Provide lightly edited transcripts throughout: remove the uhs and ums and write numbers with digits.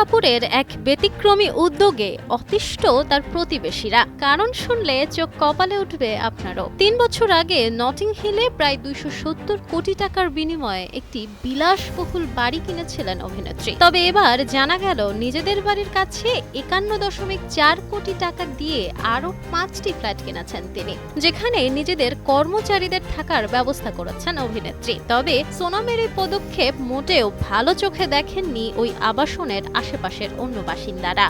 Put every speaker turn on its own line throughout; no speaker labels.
কাপুরের এক ব্যতিক্রমী উদ্যোগে অতিষ্ঠ তার প্রতিবেশীরা। কারণ শুনলে চোখ কপালে উঠবে আপনারও। ৩ বছর আগে নটিং হিলে প্রায় ২৭০ কোটি টাকার বিনিময়ে একটি বিলাসবহুল বাড়ি কিনেছিলেন অভিনেত্রী। তবে এবার জানা গেল নিজেদের বাড়ির কাছে ৫১.৪ কোটি টাকা দিয়ে আরো ৫টি ফ্ল্যাট কিনেছেন তিনি, যেখানে নিজেদের কর্মচারীদের থাকার ব্যবস্থা করেছেন অভিনেত্রী। তবে সোনামের এই পদক্ষেপ মোটেও ভালো চোখে দেখেননি ওই আবাসনের আশেপাশের অন্য বাসিন্দারা।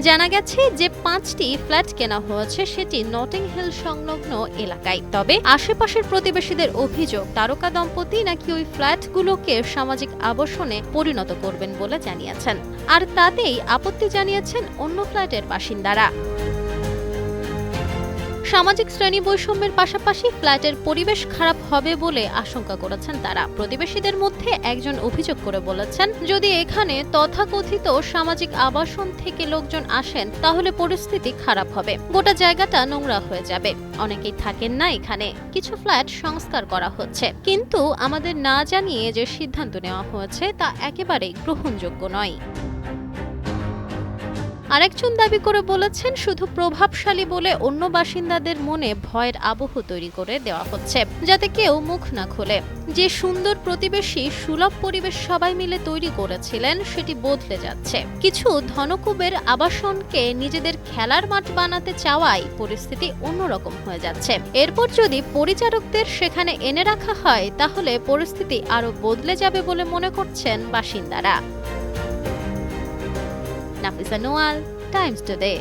জানা গেছে যে ৫টি ফ্ল্যাট কেনা হয়েছে সেটি নটিং হিল সংলগ্ন এলাকায়। তবে আশেপাশের প্রতিবেশীদের অভিযোগ তারকা দম্পতি নাকি ওই ফ্ল্যাটগুলোকে সামাজিক আবাসনে পরিণত করবেন বলে জানিয়েছেন, আর তাতেই আপত্তি জানিয়েছেন অন্য ফ্ল্যাটের বাসিন্দারা। সামাজিক শ্রেণী বৈষম্যের পাশাপাশি ফ্ল্যাটের পরিবেশ খারাপ হবে বলে আশঙ্কা করেছেন তারা। প্রতিবেশীদের মধ্যে একজন অভিযোগ করে বলেছেন, যদি এখানে তথাকথিত সামাজিক আবাসন থেকে লোকজন আসেন তাহলে পরিস্থিতি খারাপ হবে, গোটা জায়গাটা নোংরা হয়ে যাবে। অনেকেই থাকেন না এখানে, কিছু ফ্ল্যাট সংস্কার করা হচ্ছে, কিন্তু আমাদের না জানিয়ে যে সিদ্ধান্ত নেওয়া হয়েছে তা একেবারেই গ্রহণযোগ্য নয়। আরেকজন দাবি করে বলেছেন, শুধু প্রভাবশালী বলে অন্য বাসিন্দাদের মনে ভয়ের আবহ তৈরি করে দেওয়া হচ্ছে, যাতে কেউ মুখ না খোলে। যে সুন্দর প্রতিবেশী সুলভ পরিবেশ সবাই মিলে তৈরি করেছিলেন সেটি বদলে যাচ্ছে। কিছু ধনকুবের আবাসনকে নিজেদের খেলার মাঠ বানাতে চাওয়ায় পরিস্থিতি অন্যরকম হয়ে যাচ্ছে। এরপর যদি পরিচারকদের সেখানে এনে রাখা হয় তাহলে পরিস্থিতি আরো বদলে যাবে বলে মনে করছেন বাসিন্দারা। Nafisa Noyal, Times today.